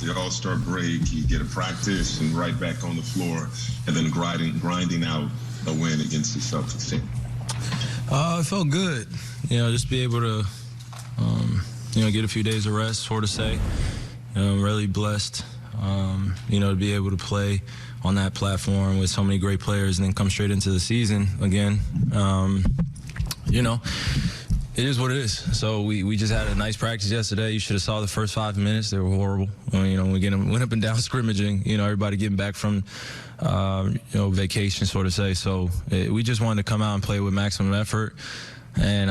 the All-Star break, you get a practice and right back on the floor, and then grinding out a win against the Celtics team? It felt good, just be able to, get a few days of rest, sort of say. I'm really blessed, to be able to play on that platform with so many great players and then come straight into the season again. It is what it is. So we just had a nice practice yesterday. You should have saw the first 5 minutes. They were horrible. We went up and down scrimmaging, everybody getting back from, vacation, sort of say. So we just wanted to come out and play with maximum effort. And,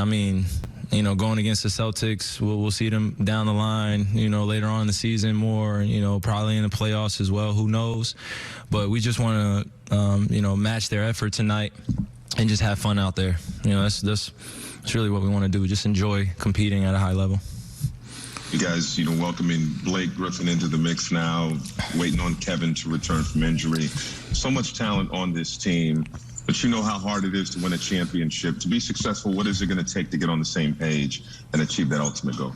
going against the Celtics, we'll see them down the line, later on in the season more, probably in the playoffs as well. Who knows? But we just want to, match their effort tonight and just have fun out there. That's really what we want to do, just enjoy competing at a high level. You guys, welcoming Blake Griffin into the mix now, waiting on Kevin to return from injury. So much talent on this team, but you know how hard it is to win a championship. To be successful, what is it going to take to get on the same page and achieve that ultimate goal?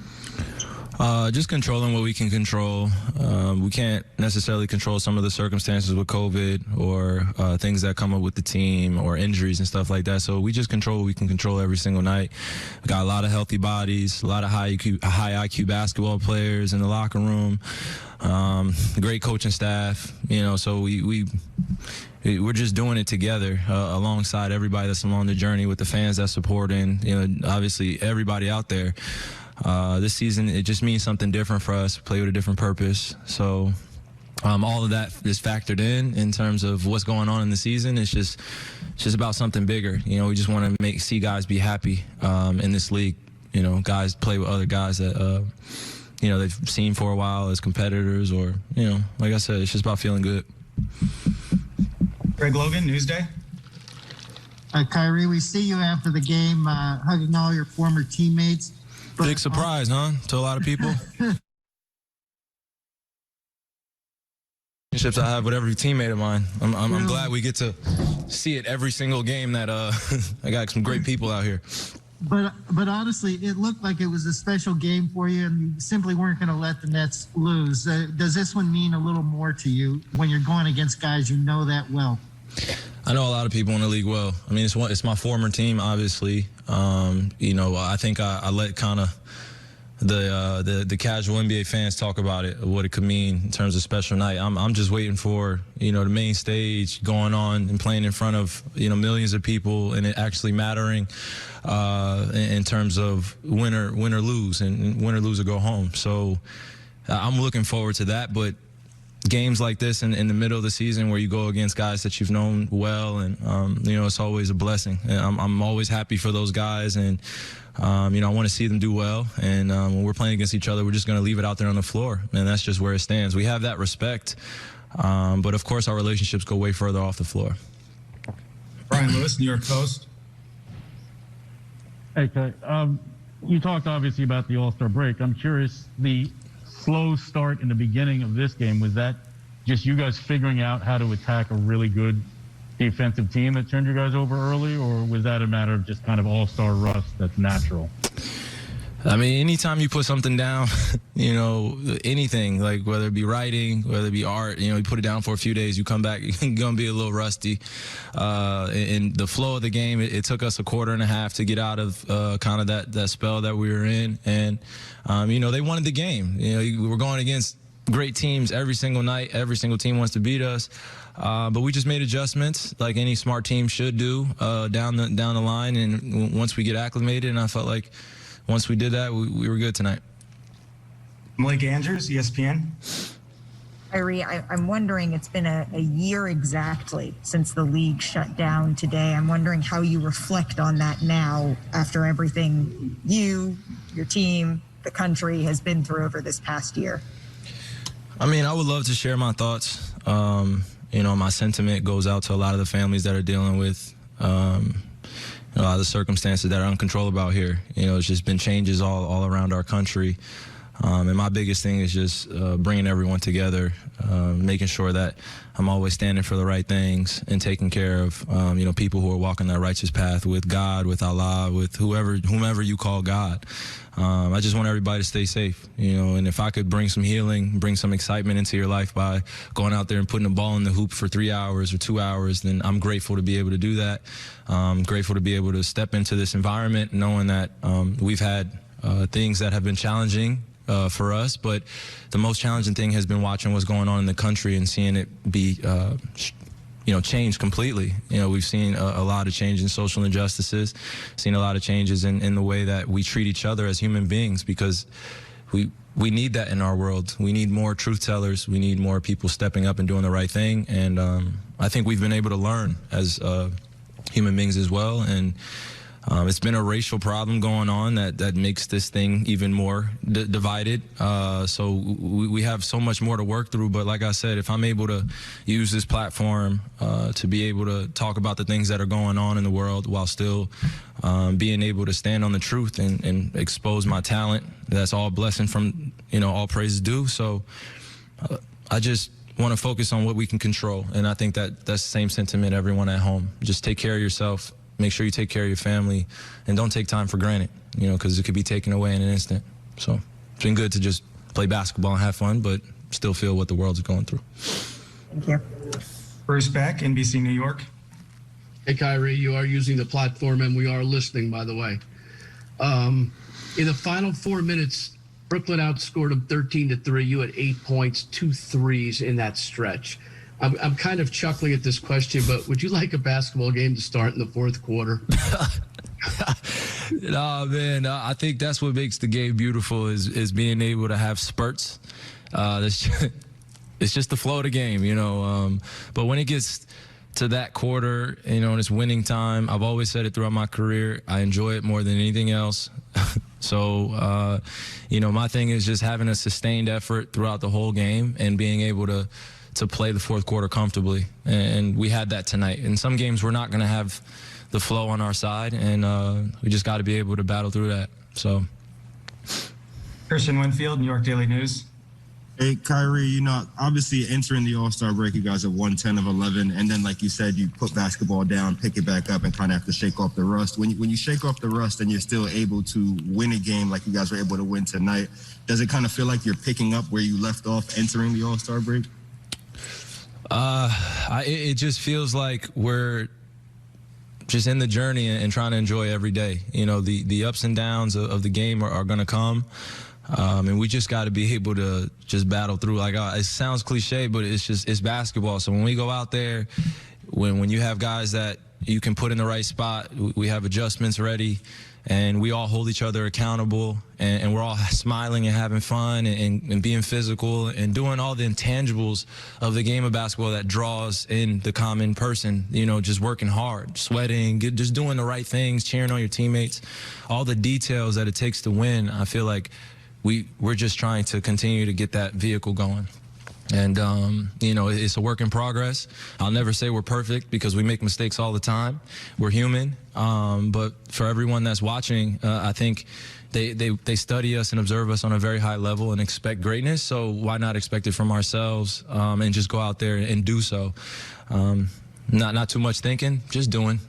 Just controlling what we can control. We can't necessarily control some of the circumstances with COVID or things that come up with the team or injuries and stuff like that. So we just control what we can control every single night. We got a lot of healthy bodies, a lot of high IQ basketball players in the locker room, great coaching staff. So we're just doing it together alongside everybody that's along the journey with the fans that support and obviously everybody out there. This season, it just means something different for us. We play with a different purpose. So all of that is factored in terms of what's going on in the season. It's just about something bigger. We just want to see guys be happy in this league. Guys play with other guys that, they've seen for a while as competitors or, like I said, it's just about feeling good. Greg Logan, Newsday. Kyrie, we see you after the game hugging all your former teammates. Big surprise, huh? To a lot of people. Relationships I have with every teammate of mine. I'm glad we get to see it every single game that I got some great people out here. But honestly, it looked like it was a special game for you, and you simply weren't going to let the Nets lose. Does this one mean a little more to you when you're going against guys you know that well? I know a lot of people in the league well. It's my former team, obviously. I think I let kind of the casual NBA fans talk about it, what it could mean in terms of special night. I'm just waiting for, the main stage going on and playing in front of, millions of people and it actually mattering in terms of win or lose and win or lose or go home. So I'm looking forward to that. But games like this in the middle of the season where you go against guys that you've known well and, it's always a blessing. And I'm always happy for those guys and, I want to see them do well. And when we're playing against each other, we're just going to leave it out there on the floor. And that's just where it stands. We have that respect. But, of course, our relationships go way further off the floor. Brian Lewis, New York Post. Hey, Ty, you talked obviously about the All-Star break. I'm curious, the slow start in the beginning of this game, was that just you guys figuring out how to attack a really good defensive team that turned you guys over early, or was that a matter of just kind of all-star rust that's natural? Anytime you put something down, anything, like whether it be writing, whether it be art, you put it down for a few days, you come back, you're going to be a little rusty. In the flow of the game, it took us a quarter and a half to get out of kind of that spell that we were in. And, they wanted the game. We were going against great teams every single night. Every single team wants to beat us. But we just made adjustments like any smart team should do down the line. And once we get acclimated, and I felt like once we did that, we were good tonight. Blake Andrews, ESPN. Kyrie, I'm wondering, it's been a year exactly since the league shut down today. I'm wondering how you reflect on that now after everything you, your team, the country has been through over this past year. I would love to share my thoughts. My sentiment goes out to a lot of the families that are dealing with a lot of the circumstances that are uncontrollable out here. It's just been changes all around our country. And my biggest thing is just bringing everyone together, making sure that I'm always standing for the right things and taking care of, people who are walking that righteous path with God, with Allah, with whomever you call God. I just want everybody to stay safe, and if I could bring some healing, bring some excitement into your life by going out there and putting a ball in the hoop for 3 hours or 2 hours, then I'm grateful to be able to do that. I'm grateful to be able to step into this environment knowing that we've had things that have been challenging for us, but the most challenging thing has been watching what's going on in the country and seeing it be changed completely. We've seen a lot of change in social injustices, seen a lot of changes in the way that we treat each other as human beings, because we need that in our world. We need more truth tellers. We need more people stepping up and doing the right thing. And I think we've been able to learn as human beings as well. And it's been a racial problem going on that makes this thing even more divided. So we have so much more to work through. But like I said, if I'm able to use this platform to be able to talk about the things that are going on in the world while still being able to stand on the truth and expose my talent, that's all blessing from, all praise is due. So I just want to focus on what we can control. And I think that's the same sentiment, everyone at home. Just take care of yourself. Make sure you take care of your family, and don't take time for granted, because it could be taken away in an instant. So it's been good to just play basketball and have fun, but still feel what the world's going through. Thank you. Bruce Beck, NBC New York. Hey, Kyrie, you are using the platform, and we are listening, by the way. In the final 4 minutes, Brooklyn outscored them 13-3. You had 8 points, 2 threes in that stretch. I'm kind of chuckling at this question, but would you like a basketball game to start in the fourth quarter? Nah, man, I think that's what makes the game beautiful is being able to have spurts. It's just the flow of the game, But when it gets to that quarter, and it's winning time, I've always said it throughout my career, I enjoy it more than anything else. So, my thing is just having a sustained effort throughout the whole game and being able to play the fourth quarter comfortably, and we had that tonight. In some games, we're not going to have the flow on our side, and we just got to be able to battle through that. So, Christian Winfield, New York Daily News. Hey, Kyrie, obviously entering the All-Star break, you guys have won 10 of 11, and then, like you said, you put basketball down, pick it back up, and kind of have to shake off the rust. When you shake off the rust and you're still able to win a game like you guys were able to win tonight, does it kind of feel like you're picking up where you left off entering the All-Star break? It just feels like we're just in the journey and trying to enjoy every day. The ups and downs of the game are going to come. And we just got to be able to just battle through. Like, it sounds cliche, but it's basketball. So when we go out there, when you have guys that you can put in the right spot, we have adjustments ready, and we all hold each other accountable, and we're all smiling and having fun and being physical and doing all the intangibles of the game of basketball that draws in the common person, just working hard, sweating, just doing the right things, cheering on your teammates, all the details that it takes to win. I feel like we're just trying to continue to get that vehicle going. And, it's a work in progress. I'll never say we're perfect because we make mistakes all the time. We're human. But for everyone that's watching, I think they study us and observe us on a very high level and expect greatness. So why not expect it from ourselves and just go out there and do so? Not too much thinking, just doing.